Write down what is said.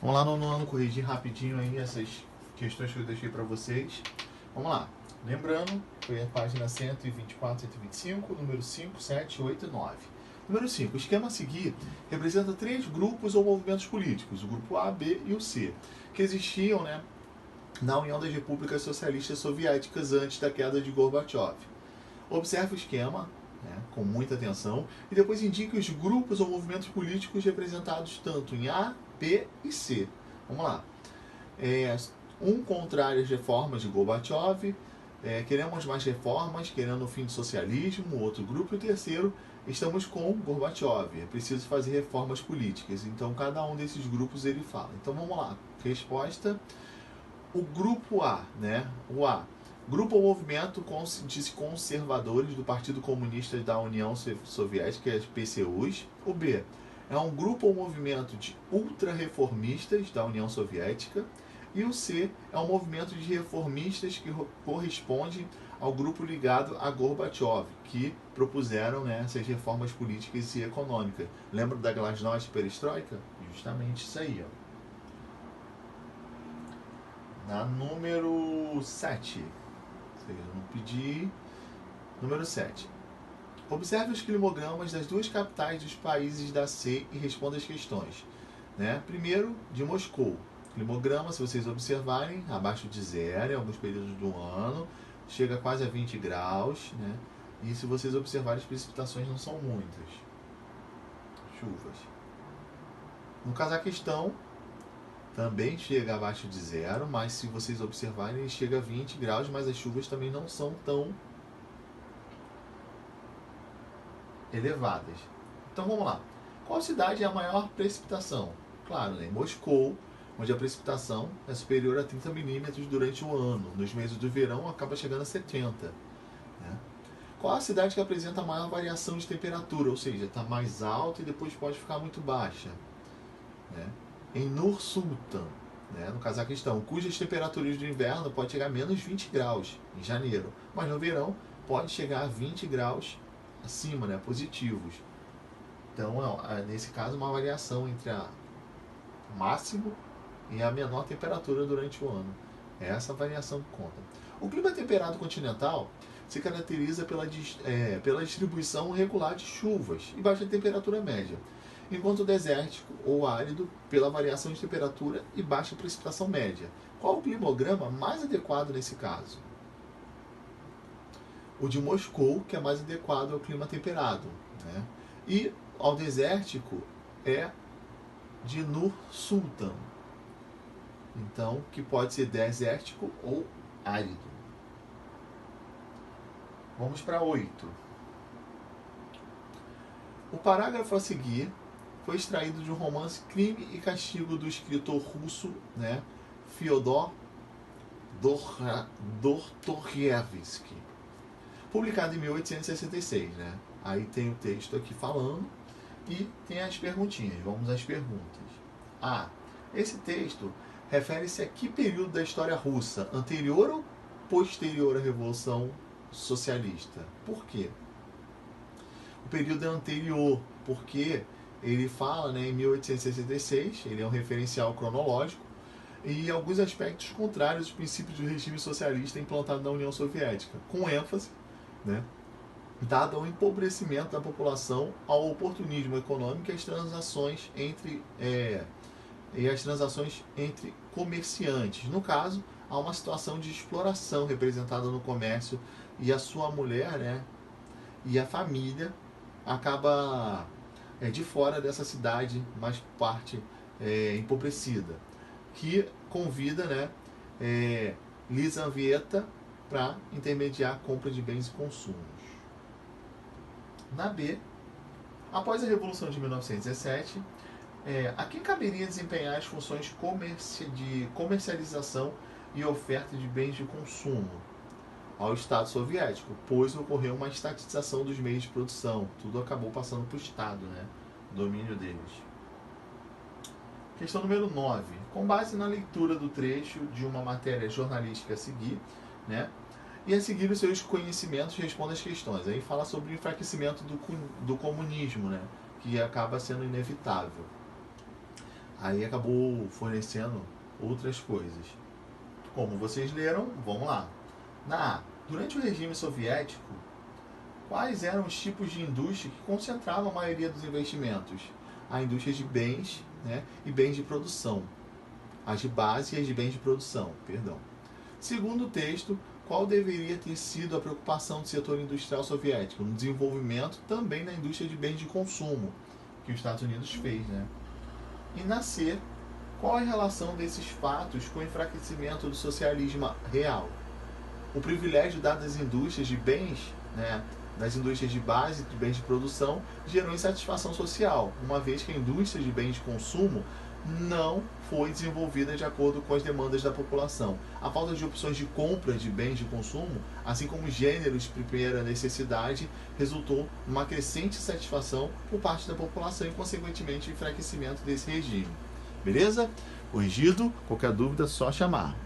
Vamos lá no ano, corrigir rapidinho aí essas questões que eu deixei para vocês. Vamos lá. Lembrando, foi a página 124, 125, número 5, 7, 8 e 9. Número 5. O esquema a seguir representa três grupos ou movimentos políticos, o grupo A, B e o C, que existiam, na União das Repúblicas Socialistas Soviéticas antes da queda de Gorbachev. Observe o esquema, com muita atenção, e depois indique os grupos ou movimentos políticos representados tanto em A, B e C. Vamos lá. Um contrário às reformas de Gorbachev, queremos mais reformas, querendo o fim do socialismo, outro grupo, e o terceiro, estamos com Gorbachev, é preciso fazer reformas políticas. Então, cada um desses grupos ele fala. Então, vamos lá. Resposta: o grupo A, o A. Grupo ou movimento de conservadores do Partido Comunista da União Soviética, as PCUs. O B é um grupo ou movimento de ultra-reformistas da União Soviética. E o C é um movimento de reformistas que corresponde ao grupo ligado a Gorbachev, que propuseram essas reformas políticas e econômicas. Lembra da Glasnost e Perestroika? Justamente isso aí. Na número 7. Eu não pedi. Número 7. Observe os climogramas das duas capitais dos países da C e responda as questões. Primeiro, de Moscou. Climograma, se vocês observarem, abaixo de zero em alguns períodos do ano, chega quase a 20 graus. E se vocês observarem, as precipitações não são muitas. Chuvas. No Cazaquistão, também chega abaixo de zero, mas se vocês observarem, ele chega a 20 graus, mas as chuvas também não são tão elevadas. Então vamos lá. Qual cidade é a maior precipitação? Claro, Moscou, onde a precipitação é superior a 30 milímetros durante o ano. Nos meses do verão acaba chegando a 70. Qual a cidade que apresenta a maior variação de temperatura? Ou seja, está mais alta e depois pode ficar muito baixa. Em Nur-Sultan, no Cazaquistão, cujas temperaturas do inverno pode chegar a menos 20 graus em janeiro, mas no verão pode chegar a 20 graus acima, positivos. Então, nesse caso, uma variação entre a máximo e a menor temperatura durante o ano. É essa variação que conta. O clima temperado continental se caracteriza pela distribuição regular de chuvas e baixa temperatura média, enquanto o desértico ou árido pela variação de temperatura e baixa precipitação média. Qual o climograma mais adequado nesse caso? O de Moscou, que é mais adequado ao clima temperado. E ao desértico é de Nur-Sultan. Então, que pode ser desértico ou árido. Vamos para 8. O parágrafo a seguir foi extraído de um romance Crime e Castigo do escritor russo, Fyodor Dostoiévski, publicado em 1866. Aí tem o texto aqui falando e tem as perguntinhas. Vamos às perguntas. A. Esse texto refere-se a que período da história russa? Anterior ou posterior à Revolução Socialista? Por quê? O período é anterior, porque ele fala em 1866, ele é um referencial cronológico, e alguns aspectos contrários aos princípios do regime socialista implantado na União Soviética, com ênfase, dado ao empobrecimento da população, ao oportunismo econômico e às transações entre comerciantes. No caso, há uma situação de exploração representada no comércio, e a sua mulher, e a família acaba de fora dessa cidade, mais parte empobrecida, que convida Lizaveta para intermediar a compra de bens e consumos. Na B, após a Revolução de 1917, a quem caberia desempenhar as funções de comercialização e oferta de bens de consumo? Ao Estado soviético, pois ocorreu uma estatização dos meios de produção. Tudo acabou passando para o Estado, domínio deles. Questão número 9. Com base na leitura do trecho de uma matéria jornalística a seguir, e a seguir os seus conhecimentos, responda as questões. Aí fala sobre o enfraquecimento do comunismo, que acaba sendo inevitável. aí acabou fornecendo outras coisas. Como vocês leram, vamos lá. Durante o regime soviético, quais eram os tipos de indústria que concentravam a maioria dos investimentos? A indústria de bens, né, e bens de produção. As de base e as de bens de produção, perdão. Segundo o texto, qual deveria ter sido a preocupação do setor industrial soviético? No desenvolvimento também da indústria de bens de consumo, que os Estados Unidos fez, né? E na C, qual a relação desses fatos com o enfraquecimento do socialismo real? O privilégio dado às indústrias de bens, né, das indústrias de base, de bens de produção, gerou insatisfação social, uma vez que a indústria de bens de consumo não foi desenvolvida de acordo com as demandas da população. A falta de opções de compra de bens de consumo, assim como gêneros de primeira necessidade, resultou numa crescente insatisfação por parte da população e, consequentemente, o enfraquecimento desse regime. Beleza? Corrigido? Qualquer dúvida, só chamar.